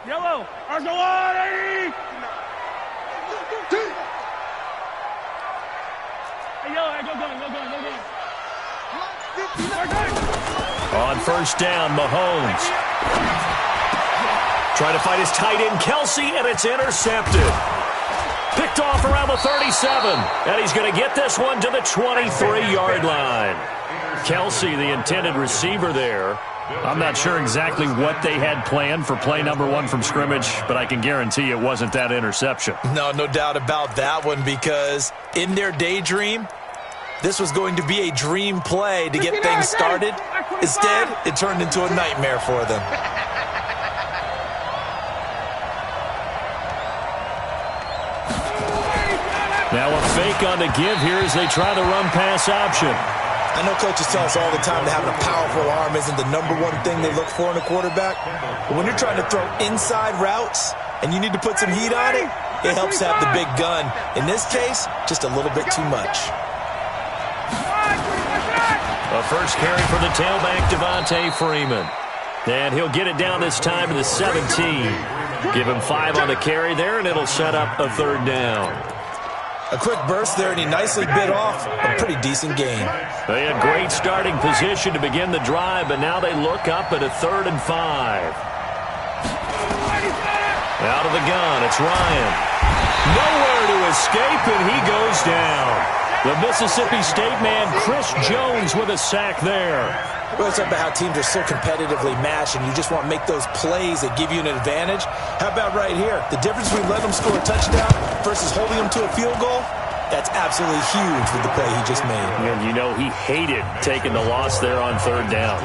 Yellow. Arsolani. Hey, yellow. Hey, go gun. On first down, Mahomes. Trying to fight his tight end, Kelsey, and it's intercepted. Picked off around the 37, and he's going to get this one to the 23-yard line. Kelsey, the intended receiver there. I'm not sure exactly what they had planned for play number one from scrimmage, but I can guarantee it wasn't that interception. No doubt about that one, because in their daydream, this was going to be a dream play to get things started. Instead, it turned into a nightmare for them. Now a fake on the give here as they try the run-pass option. I know coaches tell us all the time that having a powerful arm isn't the number one thing they look for in a quarterback. But when you're trying to throw inside routes and you need to put some heat on it, it helps have the big gun. In this case, just a little bit too much. A first carry for the tailback, Devontae Freeman. And he'll get it down this time to the 17. Give him 5 on the carry there, and it'll set up a third down. A quick burst there, and he nicely bit off a pretty decent gain. They had great starting position to begin the drive, but now they look up at a 3rd and 5. Out of the gun, it's Ryan. Nowhere to escape, and he goes down. The Mississippi State man, Chris Jones, with a sack there. Well, it's about how teams are so competitively matched, and you just want to make those plays that give you an advantage. How about right here? The difference between letting them score a touchdown versus holding them to a field goal, that's absolutely huge with the play he just made. And you know he hated taking the loss there on 3rd down.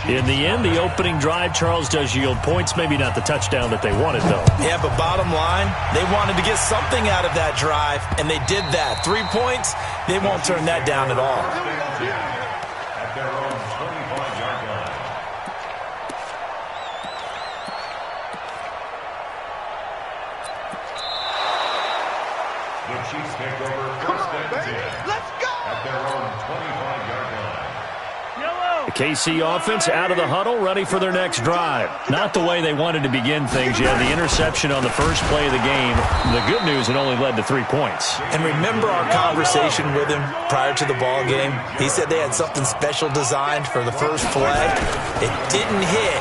In the end, the opening drive, Charles, does yield points. Maybe not the touchdown that they wanted, though. Yeah, but bottom line, they wanted to get something out of that drive, and they did that. 3 points, they won't turn that down at all. At their own 25-yard line. The Chiefs take over first and 10. Let's go! At their own 25-yard line. The KC offense out of the huddle, ready for their next drive. Not the way they wanted to begin things. You had the interception on the first play of the game. The good news, it only led to 3 points. And remember our conversation with him prior to the ball game? He said they had something special designed for the first play. It didn't hit.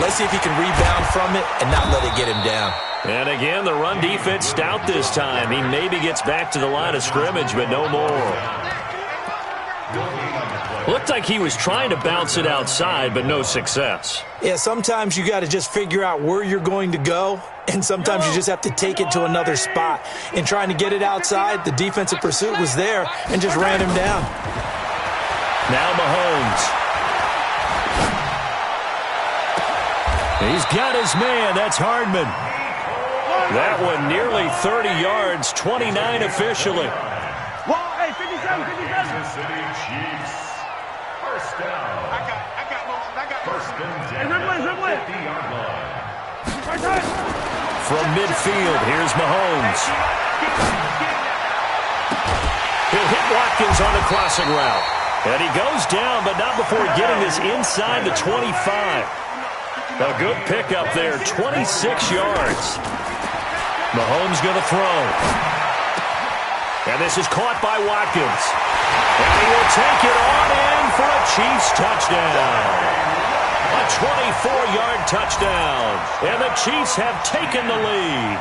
Let's see if he can rebound from it and not let it get him down. And again, the run defense stout this time. He maybe gets back to the line of scrimmage, but no more. Looked like he was trying to bounce it outside, but no success. Yeah, sometimes you got to just figure out where you're going to go, and sometimes you just have to take it to another spot. In trying to get it outside, the defensive pursuit was there and just ran him down. Now Mahomes. He's got his man. That's Hardman. That one nearly 30 yards, 29 officially. Hey, 57. Kansas City Chiefs. First down. I got First and 10. Hey, dribble it. 50-yard line. From midfield, here's Mahomes. He'll hit Watkins on the crossing route. And he goes down, but not before getting this inside the 25. A good pickup there, 26 yards. Mahomes going to throw. And this is caught by Watkins. And he will take it on in for a Chiefs touchdown. A 24-yard touchdown. And the Chiefs have taken the lead.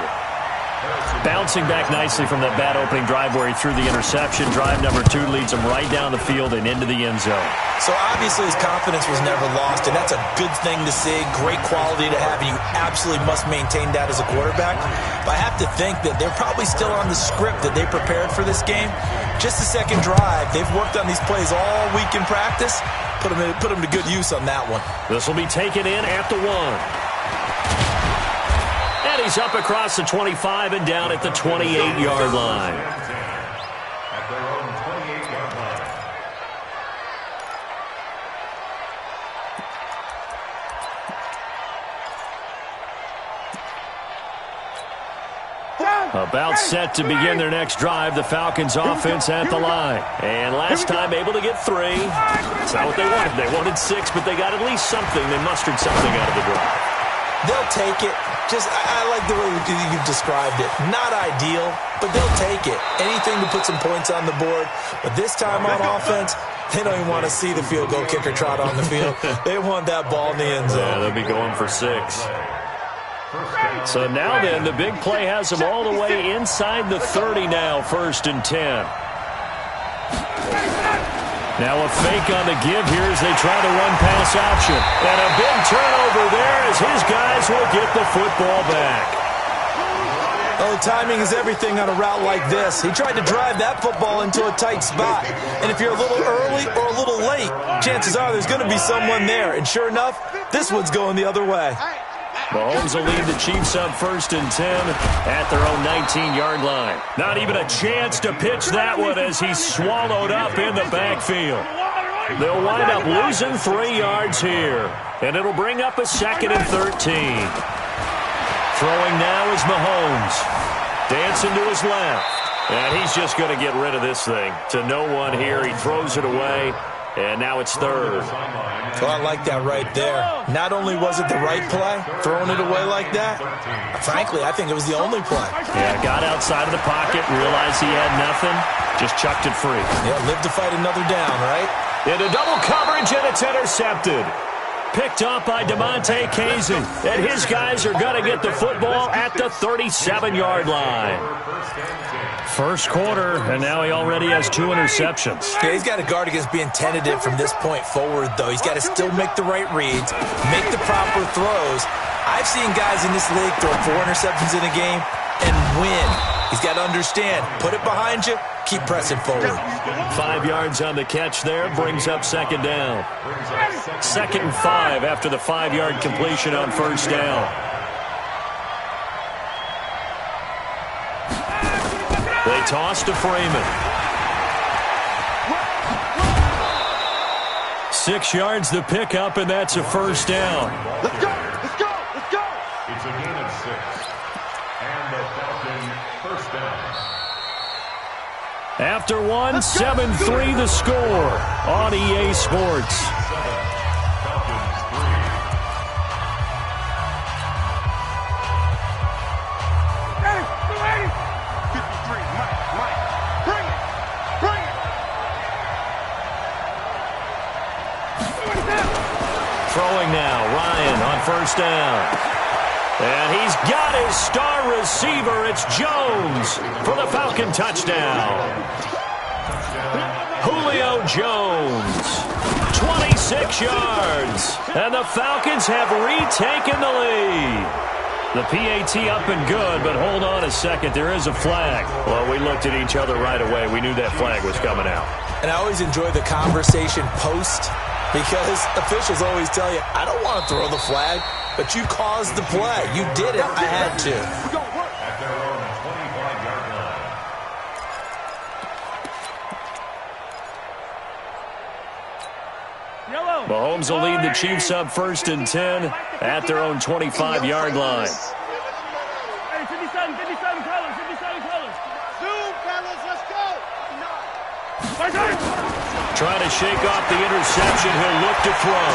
Bouncing back nicely from that bad opening drive where he threw the interception. Drive number 2 leads him right down the field and into the end zone. So obviously his confidence was never lost, and that's a good thing to see, great quality to have, and you absolutely must maintain that as a quarterback. But I have to think that they're probably still on the script that they prepared for this game. Just the second drive, they've worked on these plays all week in practice. Put them to good use on that one. This will be taken in at the 1. And he's up across the 25 and down at the 28-yard line. At their own 28-yard line. About set to begin their next drive, the Falcons offense at the line. And last time able to get 3. That's not what they wanted. They wanted 6, but they got at least something. They mustered something out of the drive. They'll take it. I like the way you've described it. Not ideal, but they'll take it. Anything to put some points on the board. But this time on offense, they don't even want to see the field goal kicker trot on the field. They want that ball in the end zone. Yeah, they'll be going for 6. So now then, the big play has them all the way inside the 30 now, 1st and 10. Now a fake on the give here as they try to run pass option. And a big turnover there as his guys will get the football back. Oh, timing is everything on a route like this. He tried to drive that football into a tight spot. And if you're a little early or a little late, chances are there's going to be someone there. And sure enough, this one's going the other way. Mahomes will lead the Chiefs up 1st and 10 at their own 19-yard line. Not even a chance to pitch that one as he's swallowed up in the backfield. They'll wind up losing 3 yards here, and it'll bring up a 2nd and 13. Throwing now is Mahomes. Dancing to his left. And he's just going to get rid of this thing. To no one here. He throws it away. And now it's 3rd. Well, I like that right there. Not only was it the right play, throwing it away like that, frankly, I think it was the only play. Yeah, got outside of the pocket, realized he had nothing, just chucked it free. Yeah, live to fight another down, right? Into double coverage, and it's intercepted. Picked up by DeMonte Kazin. And his guys are going to get the football at the 37-yard line. First quarter, and now he already has 2 interceptions. Yeah, he's got to guard against being tentative from this point forward, though. He's got to still make the right reads, make the proper throws. I've seen guys in this league throw 4 interceptions in a game and win. He's got to understand, put it behind you, keep pressing forward. 5 yards on the catch there, brings up 2nd down. 2nd and 5 after the 5-yard completion on 1st down. They toss to Freeman. 6 yards the pickup, and that's a 1st down. Let's go! Let's go! Let's go! It's a gain of 6. And the Falcons 1st down. After 1, 7-3 the score on EA Sports. Throwing now, Ryan on 1st down. And he's got his star receiver. It's Jones for the Falcon touchdown. Julio Jones, 26 yards. And the Falcons have retaken the lead. The PAT up and good, but hold on a second. There is a flag. Well, we looked at each other right away. We knew that flag was coming out. And I always enjoy the conversation post, because officials always tell you, I don't want to throw the flag, but you caused the play. You did it. I had to. At their own 25-yard line. Mahomes will lead the Chiefs up 1st and 10 at their own 25-yard line. Hey, 57 colors, 57 colors. Zoom, fellas, let's go. Trying to shake off the interception. He'll look to throw.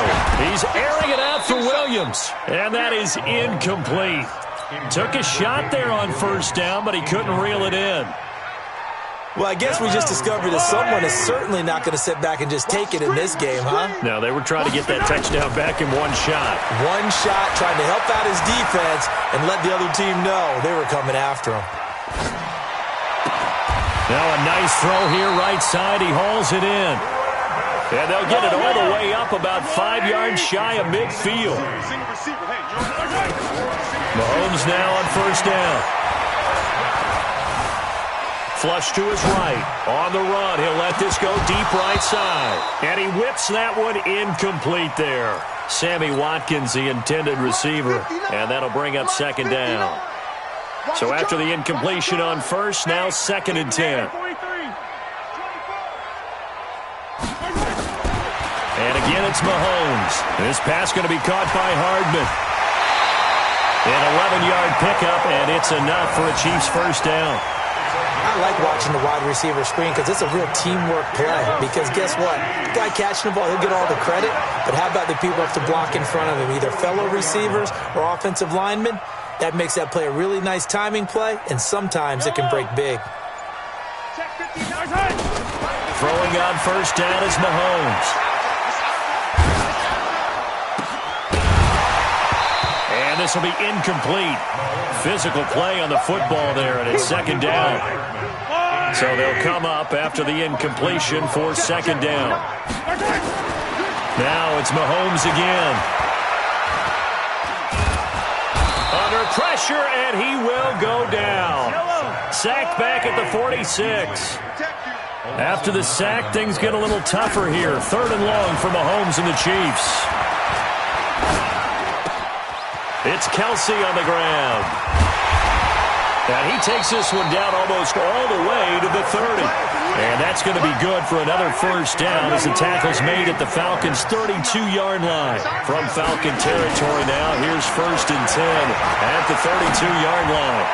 He's airing it out for Williams. And that is incomplete. Took a shot there on 1st down, but he couldn't reel it in. Well, I guess we just discovered that someone is certainly not going to sit back and just take it in this game, huh? No, they were trying to get that touchdown back in 1 shot. 1 shot, trying to help out his defense and let the other team know they were coming after him. Now a nice throw here, right side. He hauls it in. And they'll get it all the way up about 5 yards shy of midfield. Mahomes now on 1st down. Flush to his right. On the run, he'll let this go deep right side. And he whips that one incomplete there. Sammy Watkins, the intended receiver. And that'll bring up 2nd down. So after the incompletion on 1st, now 2nd and 10. And again, it's Mahomes. This pass going to be caught by Hardman. An 11-yard pickup, and it's enough for a Chiefs 1st down. I like watching the wide receiver screen because it's a real teamwork play. Because guess what? The guy catching the ball, he'll get all the credit. But how about the people who have to block in front of him, either fellow receivers or offensive linemen? That makes that play a really nice timing play, and sometimes it can break big. Throwing on first down is Mahomes. And this will be incomplete. Physical play on the football there, and it's second down. So they'll come up after the incompletion for second down. Now it's Mahomes again. Under pressure, and he will go down. Sacked back at the 46. After the sack, things get a little tougher here. Third and long for Mahomes and the Chiefs. It's Kelsey on the ground. And he takes this one down almost all the way to the 30. And that's going to be good for another first down as the tackle's made at the Falcons' 32-yard line. From Falcon territory now, here's first and 10 at the 32-yard line.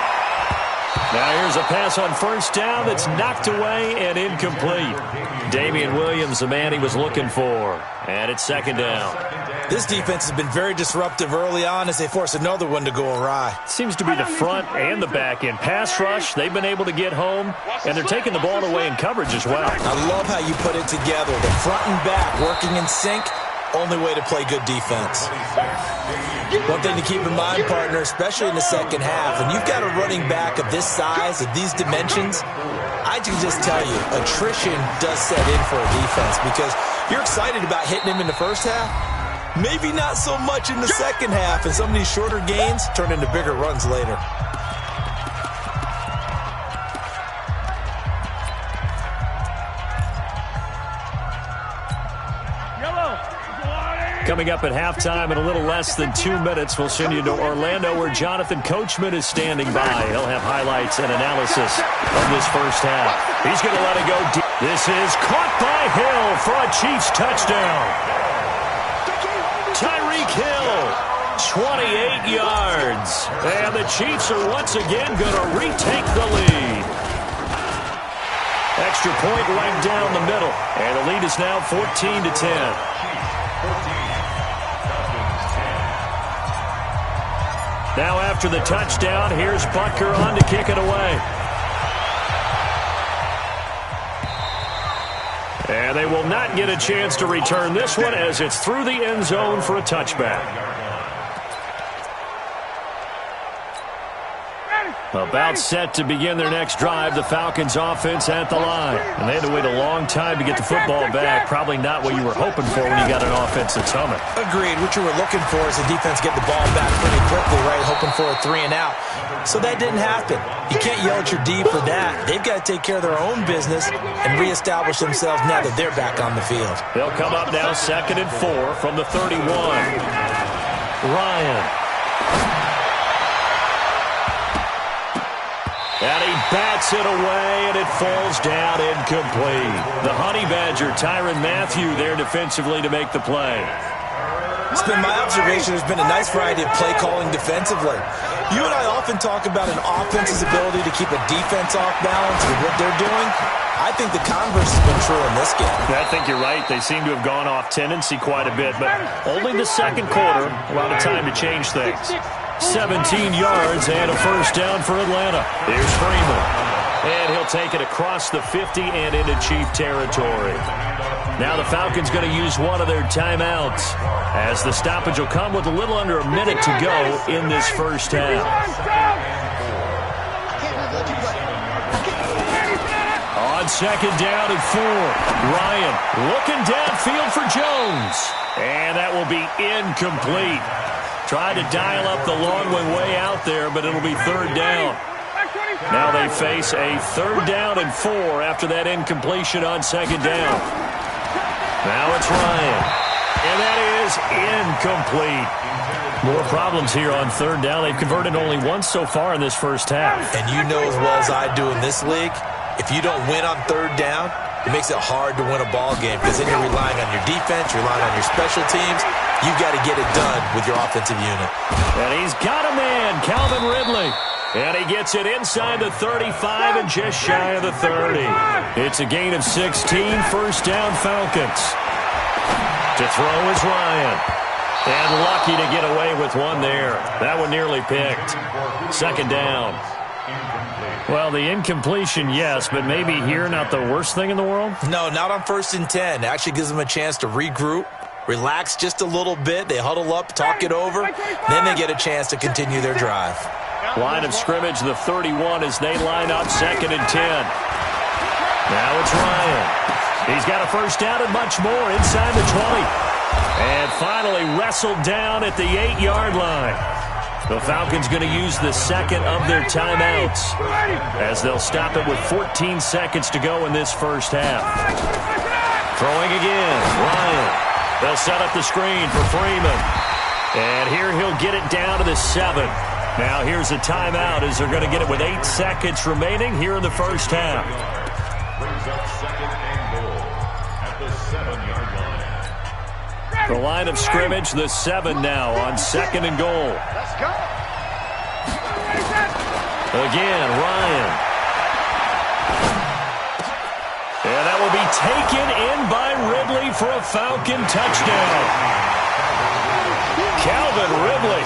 Now here's a pass on first down that's knocked away and incomplete. Damian Williams, the man he was looking for. And it's second down. This defense has been very disruptive early on as they force another one to go awry. Seems to be the front and the back end. Pass rush, they've been able to get home, and they're taking the ball away in coverage as well. I love how you put it together. The front and back working in sync, only way to play good defense. One thing to keep in mind, partner, especially in the second half, when you've got a running back of this size, of these dimensions, I can just tell you, attrition does set in for a defense because you're excited about hitting him in the first half. Maybe not so much in the second half, and some of these shorter gains turn into bigger runs later. Coming up at halftime in a little less than 2 minutes, we'll send you to Orlando where Jonathan Coachman is standing by. He'll have highlights and analysis of this first half. He's going to let it go deep. This is caught by Hill for a Chiefs touchdown. Tyreek Hill, 28 yards. And the Chiefs are once again going to retake the lead. Extra point right down the middle. And the lead is now 14-10. Now after the touchdown, here's Butker on to kick it away. And they will not get a chance to return this one as it's through the end zone for a touchback. About set to begin their next drive, the Falcons offense at the line. And they had to wait a long time to get the football back. Probably not what you were hoping for when you got an offense that's humming. Agreed. What you were looking for is the defense get the ball back pretty quickly, right? Hoping for a 3 and out. So that didn't happen. You can't yell at your D for that. They've got to take care of their own business and reestablish themselves now that they're back on the field. They'll come up now 2nd and 4 from the 31. Ryan. And he bats it away, and it falls down incomplete. The Honey Badger, Tyrann Mathieu, there defensively to make the play. It's been my observation there's been a nice variety of play calling defensively. You and I often talk about an offense's ability to keep a defense off balance with what they're doing. I think the converse has been true in this game. I think you're right. They seem to have gone off tendency quite a bit, but only the second quarter, a lot of time to change things. 17 yards and a first down for Atlanta. Here's Freeman. And he'll take it across the 50 and into Chief territory. Now the Falcons going to use one of their timeouts as the stoppage will come with a little under a minute to go in this first half. On second down and 4, Ryan looking downfield for Jones. And that will be incomplete. Tried to dial up the long one way out there, but it'll be third down. Now they face a 3rd down and 4 after that incompletion on second down. Now it's Ryan. And that is incomplete. More problems here on 3rd down. They've converted only once so far in this first half. And you know as well as I do in this league, if you don't win on 3rd down, it makes it hard to win a ball game because then you're relying on your defense, you're relying on your special teams. You've got to get it done with your offensive unit. And he's got a man, Calvin Ridley. And he gets it inside the 35 and just shy of the 30. It's a gain of 16, first down Falcons. To throw is Ryan. And lucky to get away with one there. That one nearly picked. Second down. Well, the incompletion, yes, but maybe here not the worst thing in the world? No, not on 1st and 10. It actually gives them a chance to regroup, relax just a little bit. They huddle up, talk it over. Then they get a chance to continue their drive. Line of scrimmage, the 31 as they line up 2nd and 10. Now it's Ryan. He's got a first down and much more inside the 20. And finally wrestled down at the 8-yard line. The Falcons going to use the second of their timeouts as they'll stop it with 14 seconds to go in this first half. Throwing again, Ryan. They'll set up the screen for Freeman. And here he'll get it down to the 7. Now here's a timeout as they're going to get it with 8 seconds remaining here in the first half. Brings up 2nd and goal at the 7-yard line. The line of scrimmage, the 7 now on 2nd and goal. Let's go. Again, Ryan. And that will be taken in by Ridley for a Falcon touchdown. Calvin Ridley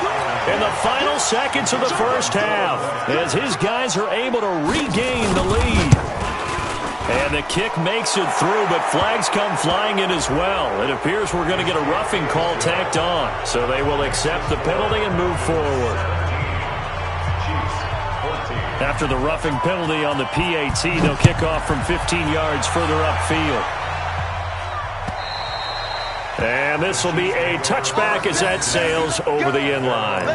in the final seconds of the first half as his guys are able to regain the lead. And the kick makes it through, but flags come flying in as well. It appears we're going to get a roughing call tacked on, so they will accept the penalty and move forward. After the roughing penalty on the PAT, they'll kick off from 15 yards further upfield. And this will be a touchback as that sails over the end line.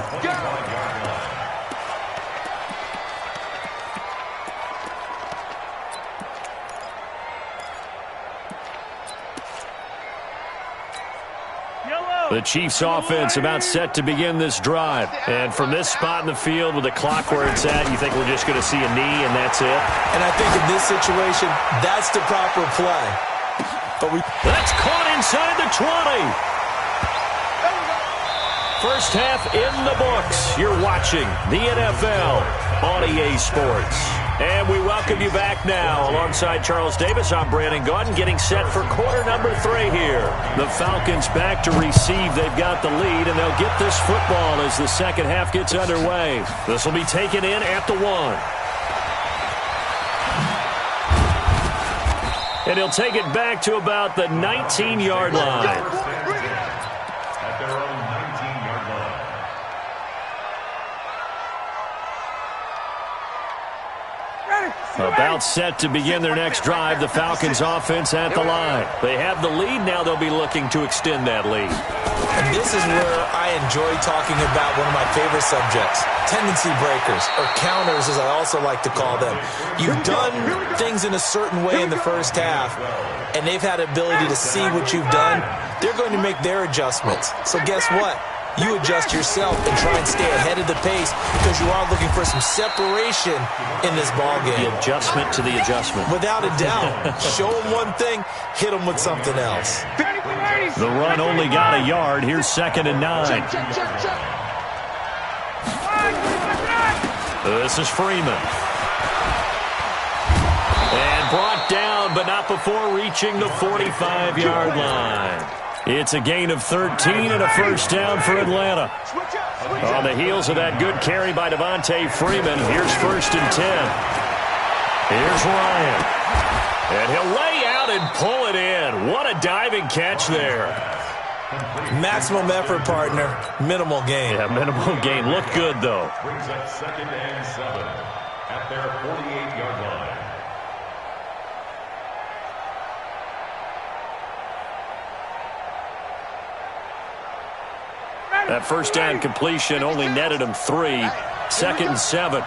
The Chiefs offense about set to begin this drive. And from this spot in the field with the clock where it's at, you think we're just going to see a knee and that's it? And I think in this situation, that's the proper play. But that's caught inside the 20. First half in the books. You're watching the NFL on EA Sports. And we welcome you back now. Alongside Charles Davis, I'm Brandon Gaudin, getting set for quarter number 3 here. The Falcons back to receive. They've got the lead, and they'll get this football as the second half gets underway. This will be taken in at the 1. And he'll take it back to about the 19-yard line. At their own 19-yard line. About set to begin their next drive, the Falcons offense at the line. They have the lead, now they'll be looking to extend that lead. And this is where I enjoy talking about one of my favorite subjects, tendency breakers, or counters as I also like to call them. You've done things in a certain way in the first half, and they've had the ability to see what you've done. They're going to make their adjustments. So guess what? You adjust yourself and try and stay ahead of the pace because you are looking for some separation in this ball game. The adjustment to the adjustment. Without a doubt. Show them one thing, hit them with something else. The run only got a yard. Here's 2nd and 9. This is Freeman. And brought down, but not before reaching the 45-yard line. It's a gain of 13 and a first down for Atlanta. On the heels of that good carry by Devontae Freeman, here's 1st and 10. Here's Ryan. And he'll lay out and pull it in. What a diving catch there. Maximum effort, partner. Minimal gain. Yeah, minimal gain. Looked good, though. Brings up 2nd and 7 at their 48-yard line. That first down completion only netted him 3. 2nd and 7.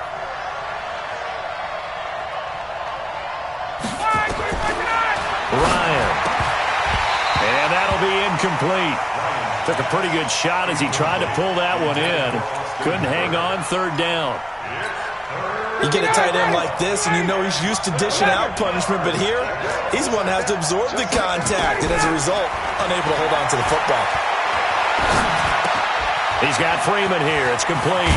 Ryan. And that'll be incomplete. Took a pretty good shot as he tried to pull that one in. Couldn't hang on 3rd down. You get a tight end like this, and you know he's used to dishing out punishment, but here, he's one that has to absorb the contact, and as a result, unable to hold on to the football. He's got Freeman here. It's complete.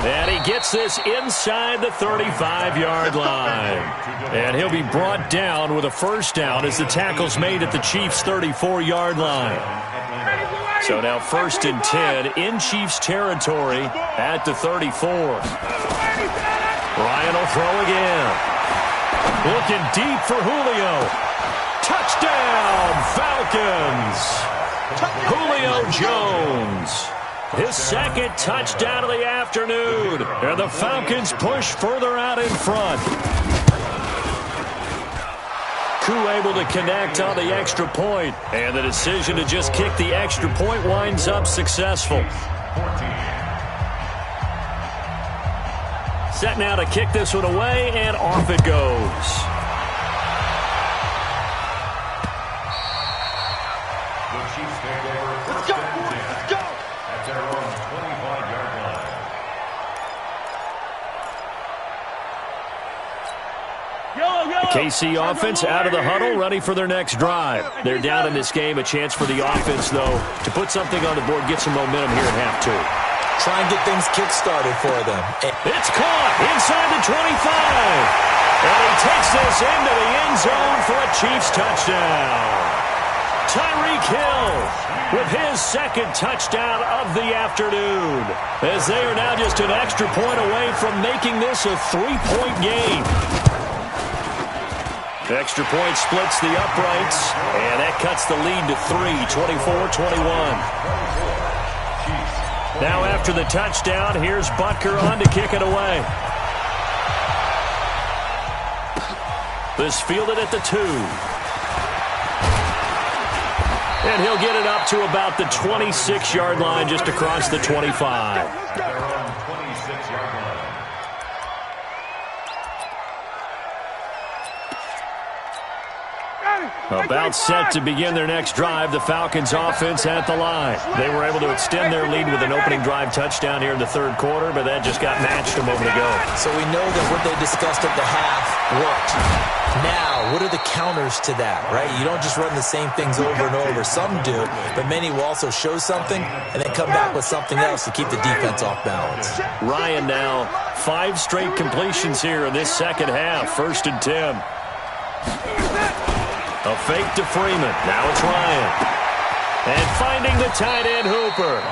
And he gets this inside the 35-yard line. And he'll be brought down with a first down as the tackle's made at the Chiefs' 34-yard line. So now 1st and 10 in Chiefs territory at the 34. Ryan will throw again. Looking deep for Julio. Touchdown, Falcons. Julio Jones. His 2nd touchdown of the afternoon. And the Falcons push further out in front. Koo able to connect on the extra point. And the decision to just kick the extra point winds up successful. Set now to kick this one away, and off it goes. KC offense out of the huddle, ready for their next drive. They're down in this game. A chance for the offense, though, to put something on the board, get some momentum here at half 2. Try and get things kick-started for them. It's caught inside the 25. And he takes this into the end zone for a Chiefs touchdown. Tyreek Hill with his 2nd touchdown of the afternoon. As they are now just an extra point away from making this a 3-point game. The extra point splits the uprights, and that cuts the lead to 3, 24-21. Now after the touchdown, here's Butker on to kick it away. This fielded at the 2. And he'll get it up to about the 26-yard line, just across the 25. About set to begin their next drive, the Falcons offense at the line. They were able to extend their lead with an opening drive touchdown here in the 3rd quarter, but that just got matched a moment ago. So we know that what they discussed at the half worked. Now, what are the counters to that, right? You don't just run the same things over and over. Some do, but many will also show something and then come back with something else to keep the defense off balance. Ryan now, 5 straight completions here in this 2nd half. 1st and 10. A fake to Freeman. Now it's Ryan. And finding the tight end, Hooper.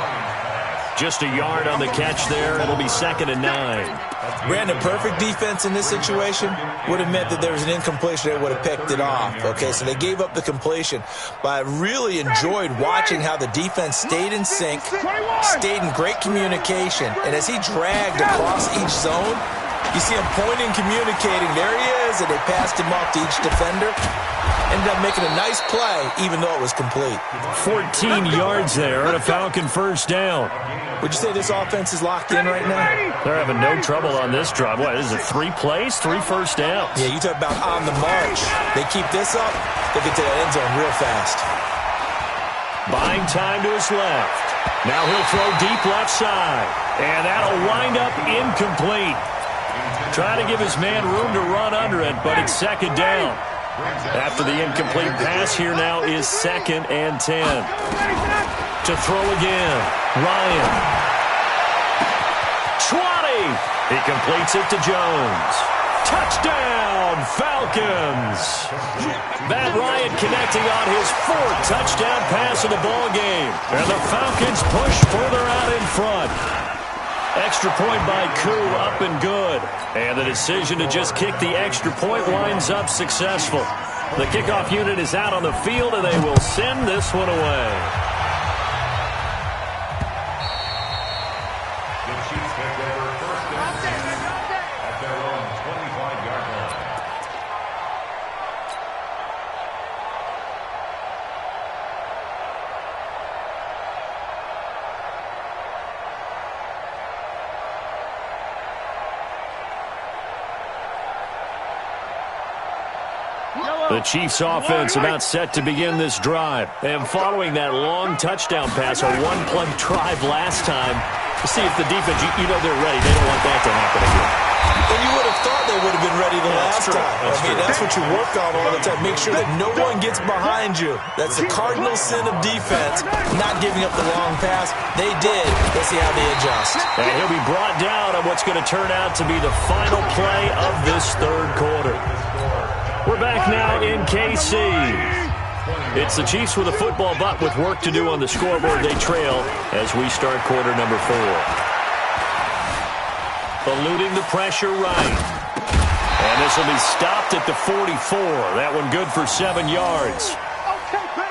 Just a yard on the catch there. It'll be 2nd and 9. Brandon, perfect defense in this situation would have meant that there was an incompletion that would have picked it off. Okay, so they gave up the completion. But I really enjoyed watching how the defense stayed in sync, stayed in great communication. And as he dragged across each zone, you see him pointing, communicating. There he is, and they passed him off to each defender. Ended up making a nice play, even though it was complete. 14 yards there and a Falcon first down. Would you say this offense is locked in right now? They're having no trouble on this drive. What, is it 3 plays, 3 first downs? Yeah, you talk about on the march. They keep this up, they get to that end zone real fast. Buying time to his left. Now he'll throw deep left side. And that'll wind up incomplete. Trying to give his man room to run under it, but it's 2nd down. After the incomplete pass, here now is 2nd and 10. To throw again, Ryan. 20! He completes it to Jones. Touchdown, Falcons! Matt Ryan connecting on his 4th touchdown pass of the ball game. And the Falcons push further out in front. Extra point by Koo, up and good. And the decision to just kick the extra point winds up successful. The kickoff unit is out on the field, and they will send this one away. The Chiefs take over 1st and 10 at their own 25-yard line. The Chiefs offense about set to begin this drive. And following that long touchdown pass, a 1-play drive last time, to see if the defense, you know they're ready. They don't want that to happen again. And you would have thought they would have been ready the last time. That's what you work on all the time. Make sure that no one gets behind you. That's the cardinal sin of defense, not giving up the long pass. They did. Let's see how they adjust. And he'll be brought down on what's going to turn out to be the final play of this third quarter. We're back now in KC. It's the Chiefs with a football, but with work to do on the scoreboard. They trail as we start quarter number 4. Eluding the pressure right. And this will be stopped at the 44. That one good for 7 yards.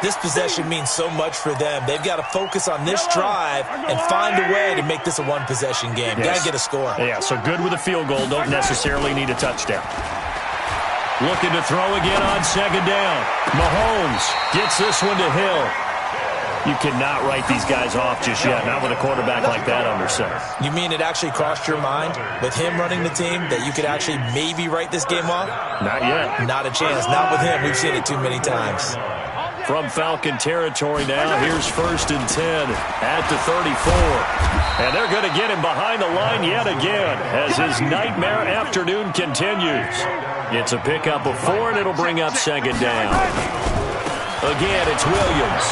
This possession means so much for them. They've got to focus on this drive and find a way to make this a one-possession game. Yes. Got to get a score. Yeah, so good with a field goal. Don't necessarily need a touchdown. Looking to throw again on second down. Mahomes gets this one to Hill. You cannot write these guys off just yet, not with a quarterback like that under center. You mean it actually crossed your mind with him running the team that you could actually maybe write this game off? Not yet. Not a chance. Not with him. We've seen it too many times. From Falcon territory now, here's 1st and 10 at the 34. And they're going to get him behind the line yet again as his nightmare afternoon continues. It's a pickup of 4, and it'll bring up second down. Again, it's Williams.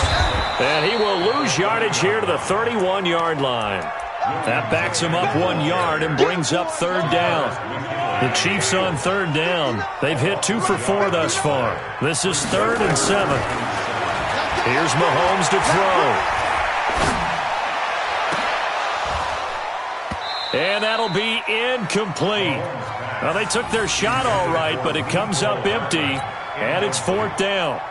And he will lose yardage here to the 31-yard line. That backs him up 1 yard and brings up third down. The Chiefs on third down. They've hit 2 for 4 thus far. This is 3rd and 7. Here's Mahomes to throw. And that'll be incomplete. Well, they took their shot all right, but it comes up empty, and it's 4th down.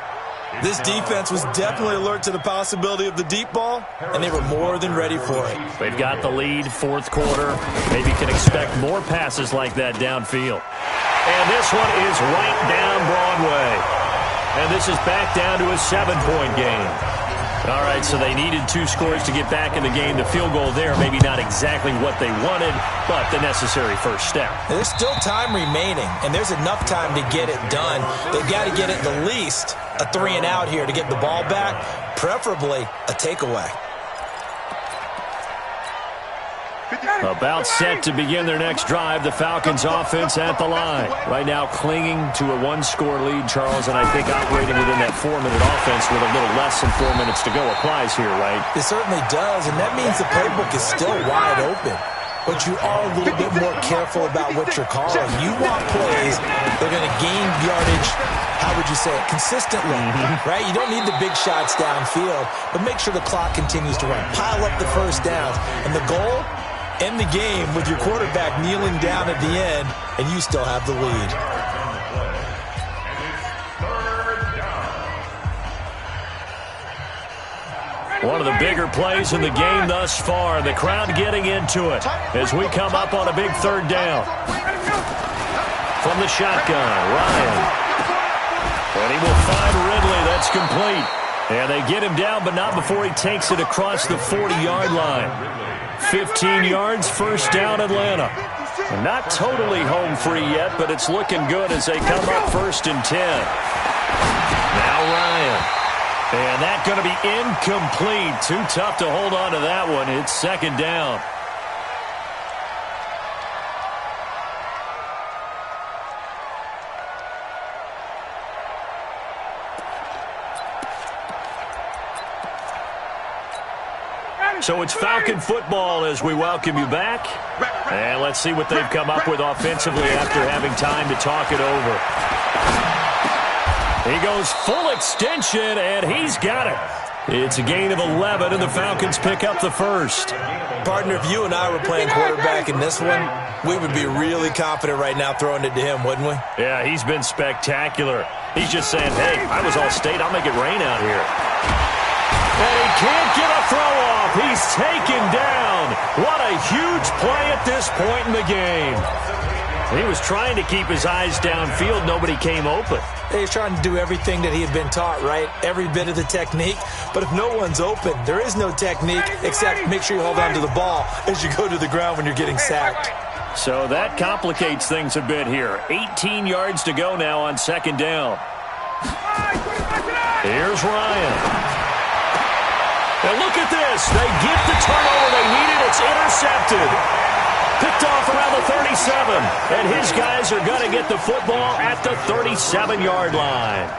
This defense was definitely alert to the possibility of the deep ball, and they were more than ready for it. They've got the lead, 4th quarter. Maybe can expect more passes like that downfield. And this one is right down Broadway. And this is back down to a 7-point game. All right, so they needed 2 scores to get back in the game. The field goal there, maybe not exactly what they wanted, but the necessary first step. There's still time remaining, and there's enough time to get it done. They've got to get at the least a 3-and-out here to get the ball back, preferably a takeaway. About set to begin their next drive, the Falcons offense at the line. Right now clinging to a 1-score lead, Charles, and I think operating within that 4-minute offense with a little less than 4 minutes to go applies here, right? It certainly does, and that means the playbook is still wide open. But you are a little bit more careful about what you're calling. You want plays that are going to gain yardage, how would you say it, consistently, right? You don't need the big shots downfield, but make sure the clock continues to run. Pile up the first downs. And the goal? End the game with your quarterback kneeling down at the end, and you still have the lead. One of the bigger plays in the game thus far. The crowd getting into it as we come up on a big third down. From the shotgun, Ryan. And he will find Ridley. That's complete. And they get him down, but not before he takes it across the 40-yard line. 15 yards, first down Atlanta. Not totally home free yet, but it's looking good as they come up 1st and 10. Now Ryan. And that's going to be incomplete. Too tough to hold on to that one. It's second down. So it's Falcon football as we welcome you back. And let's see what they've come up with offensively after having time to talk it over. He goes full extension, and he's got it. It's a gain of 11, and the Falcons pick up the first. Partner, if you and I were playing quarterback in this one, we would be really confident right now throwing it to him, wouldn't we? Yeah, he's been spectacular. He's just saying, hey, I was all state. I'll make it rain out here. And he can't get a throw off. He's taken down. What a huge play at this point in the game. He was trying to keep his eyes downfield. Nobody came open. He's trying to do everything that he had been taught, right? Every bit of the technique. But if no one's open, there is no technique except make sure you hold on to the ball as you go to the ground when you're getting sacked. So that complicates things a bit here. 18 yards to go now on second down. Here's Ryan. And look at this. They get the turnover they needed. It's intercepted. Picked off around the 37. And his guys are going to get the football at the 37-yard line.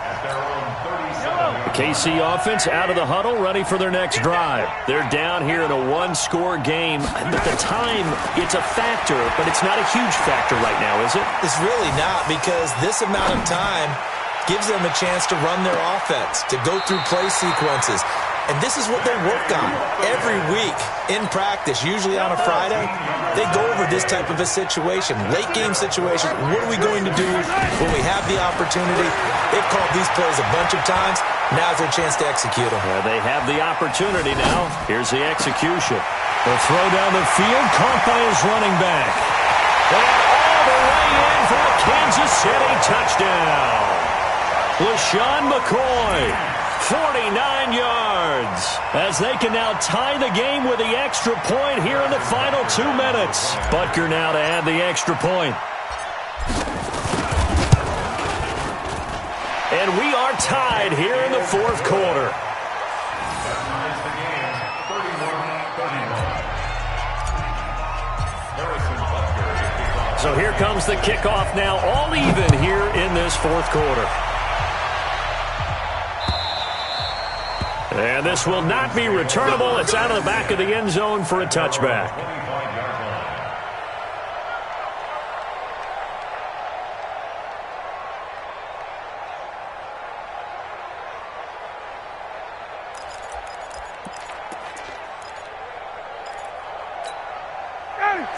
The KC offense out of the huddle, ready for their next drive. They're down here in a one-score game. At the time, it's a factor, but it's not a huge factor right now, is it? It's really not, because this amount of time gives them a chance to run their offense, to go through play sequences. And this is what they work on every week in practice, usually on a Friday. They go over this type of a situation, late game situation. What are we going to do when we have the opportunity? They've called these plays a bunch of times. Now's their chance to execute them. They have the opportunity now. Here's the execution. The throw down the field, caught by his running back. And all the way in for a Kansas City touchdown. LaShawn McCoy. 49 yards, as they can now tie the game with the extra point here in the final 2 minutes. Butker now to add the extra point. And we are tied here in the fourth quarter. So here comes the kickoff now, all even here in this fourth quarter. And this will not be returnable. It's out of the back of the end zone for a touchback.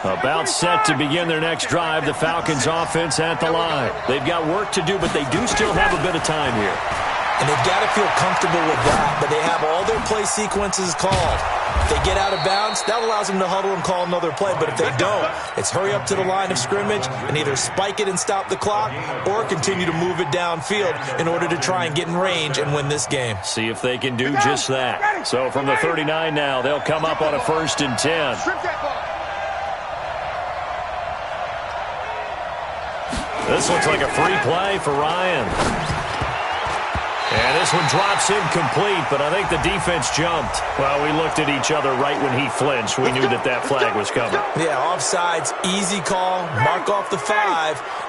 About set to begin their next drive, the Falcons offense at the line. They've got work to do, but they do still have a bit of time here. And they've got to feel comfortable with that, but they have all their play sequences called. If they get out of bounds, that allows them to huddle and call another play. But if they don't, it's hurry up to the line of scrimmage and either spike it and stop the clock or continue to move it downfield in order to try and get in range and win this game. See if they can do just that. So from the 39 now, they'll come up on a 1st and 10. This looks like a free play for Ryan. And this one drops incomplete, but I think the defense jumped. Well, we looked at each other right when he flinched. We knew that that flag was coming. Yeah, offsides, easy call, mark off the 5,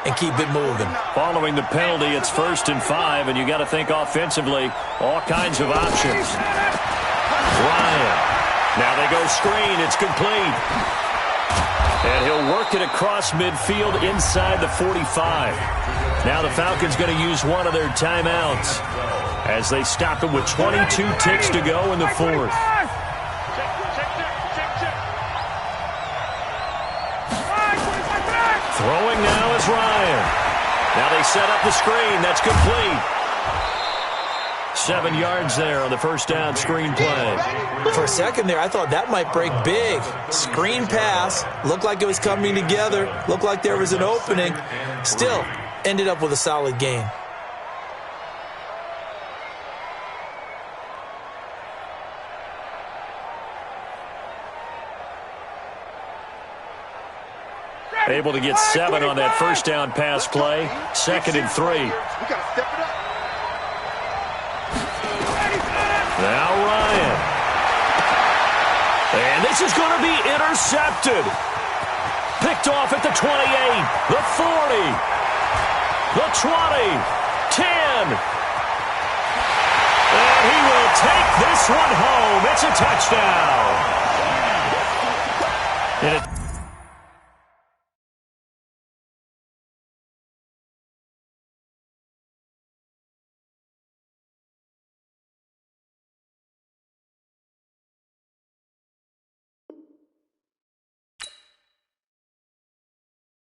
and keep it moving. Following the penalty, it's 1st and 5, and you got to think offensively, all kinds of options. Ryan. Now they go screen. It's complete. And he'll work it across midfield inside the 45. Now the Falcons going to use one of their timeouts as they stop it with 22 ticks to go in the fourth. Throwing now is Ryan. Now they set up the screen. That's complete. 7 yards there on the first down screen play. For a second there, I thought that might break big. Screen pass. Looked like it was coming together. Looked like there was an opening. Still, ended up with a solid gain. Able to get 7 on that first down pass play. 2nd and 3. Now Ryan. And this is going to be intercepted. Picked off at the 28, the 40, the 20, 10. And he will take this one home. It's a touchdown.